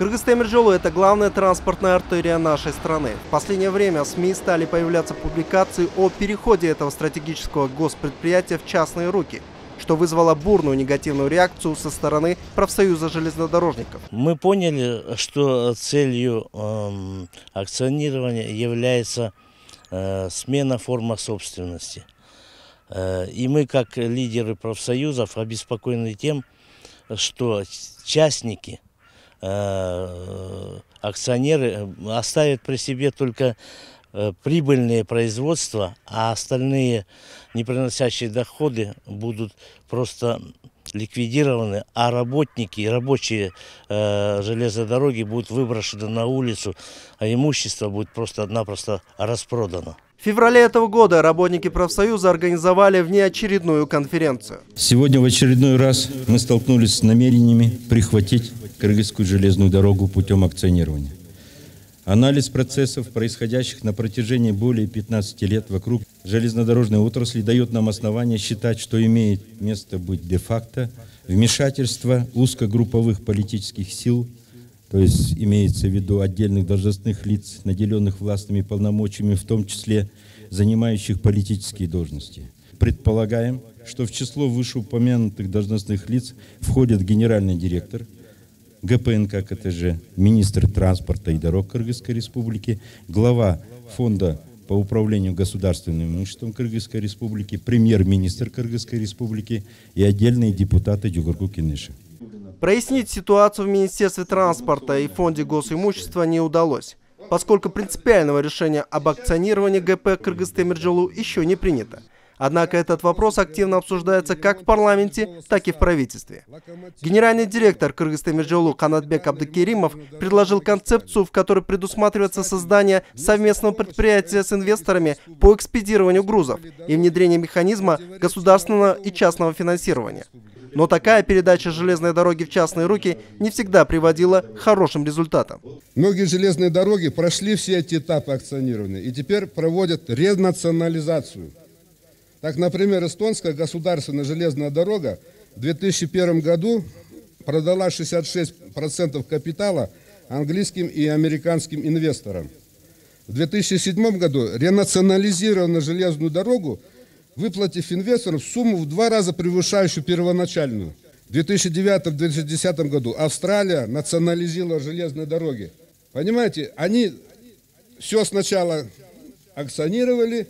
Кыргыз-Темиржолу – это главная транспортная артерия нашей страны. В последнее время в СМИ стали появляться публикации о переходе этого стратегического госпредприятия в частные руки, что вызвало бурную негативную реакцию со стороны профсоюза железнодорожников. Мы поняли, что целью акционирования является смена формы собственности. И мы, как лидеры профсоюзов, обеспокоены тем, что частники, акционеры оставят при себе только прибыльные производства, а остальные, не приносящие доходы, будут просто ликвидированы, а работники и рабочие железной дороги будут выброшены на улицу, а имущество будет просто-напросто распродано. В феврале этого года работники профсоюза организовали внеочередную конференцию. Сегодня в очередной раз мы столкнулись с намерениями прихватить Кыргызскую железную дорогу путем акционирования. Анализ процессов, происходящих на протяжении более 15 лет вокруг железнодорожной отрасли, дает нам основания считать, что имеет место быть де-факто вмешательство узкогрупповых политических сил, то есть имеется в виду отдельных должностных лиц, наделенных властными полномочиями, в том числе занимающих политические должности. Предполагаем, что в число вышеупомянутых должностных лиц входят генеральный директор ГПНК КТЖ, министр транспорта и дорог Кыргызской Республики, глава фонда по управлению государственным имуществом Кыргызской Республики, премьер-министр Кыргызской Республики и отдельные депутаты Джугурку Кенеша. Прояснить ситуацию в Министерстве транспорта и Фонде госимущества не удалось, поскольку принципиального решения об акционировании ГП Кыргыз-Темиржолу еще не принято. Однако этот вопрос активно обсуждается как в парламенте, так и в правительстве. Генеральный директор Кыргыз-Темиржолу Канатбек Абдыкеримов предложил концепцию, в которой предусматривается создание совместного предприятия с инвесторами по экспедированию грузов и внедрение механизма государственного и частного финансирования. Но такая передача железной дороги в частные руки не всегда приводила к хорошим результатам. Многие железные дороги прошли все эти этапы акционирования и теперь проводят ренационализацию. Так, например, эстонская государственная железная дорога в 2001 году продала 66% капитала английским и американским инвесторам. В 2007 году ренационализирована железную дорогу, выплатив инвесторам сумму в 2 раза превышающую первоначальную. В 2009-2010 году Австралия национализировала железные дороги. Понимаете, они все сначала акционировали,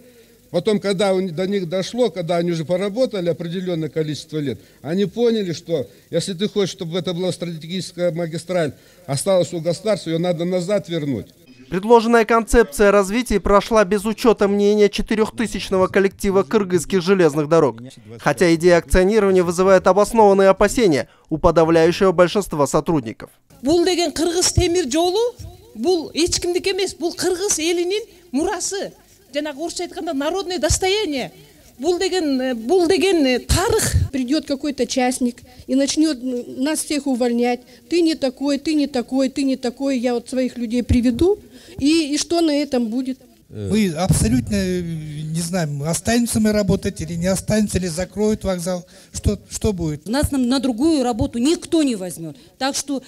потом, когда до них дошло, когда они уже поработали определенное количество лет, они поняли, что если ты хочешь, чтобы это была стратегическая магистраль, осталась у государства, ее надо назад вернуть. Предложенная концепция развития прошла без учета мнения 4000-го коллектива кыргызских железных дорог. Хотя идея акционирования вызывает обоснованные опасения у подавляющего большинства сотрудников. Бул деген Кыргыз-Темиржолу, бул эч кимдики эмес, бул кыргыз элинин мурасы. Жанагы орусча айтканда народное достояние. Бул деген тарых. Придет какой-то частник и начнет нас всех увольнять. Ты не такой, ты не такой, ты не такой. Я вот своих людей приведу. И что на этом будет? Мы абсолютно не знаем, останемся мы работать или не останемся, или закроют вокзал. Что будет? Нас на другую работу никто не возьмет. Так что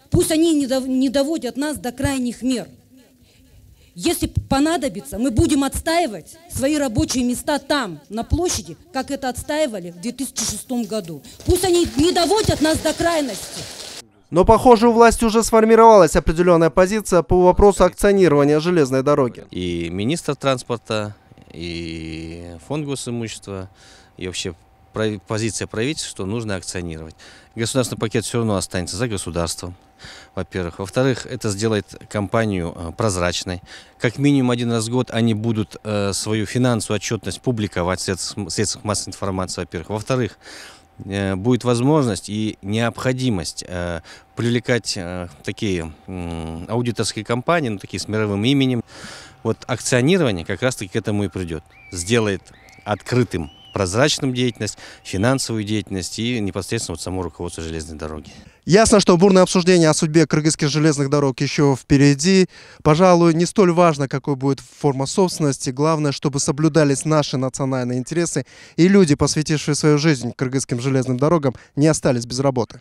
пусть они не доводят нас до крайних мер. Если понадобится, мы будем отстаивать свои рабочие места там, на площади, как это отстаивали в 2006 году. Пусть они не доводят нас до крайности. Но, похоже, у власти уже сформировалась определенная позиция по вопросу акционирования железной дороги. И министр транспорта, и фонд госимущества, и вообще позиция правительства, что нужно акционировать. Государственный пакет все равно останется за государством, во-первых. Во-вторых, это сделает компанию прозрачной. Как минимум 1 раз в год они будут свою финансовую отчетность публиковать в средствах массовой информации, во-первых. Во-вторых, будет возможность и необходимость привлекать такие аудиторские компании, ну, такие с мировым именем. Вот акционирование как раз-таки к этому и придет. Сделает открытым прозрачную деятельность, финансовую деятельность и непосредственно вот само руководство железной дороги. Ясно, что бурное обсуждение о судьбе кыргызских железных дорог еще впереди. Пожалуй, не столь важно, какой будет форма собственности. Главное, чтобы соблюдались наши национальные интересы и люди, посвятившие свою жизнь кыргызским железным дорогам, не остались без работы.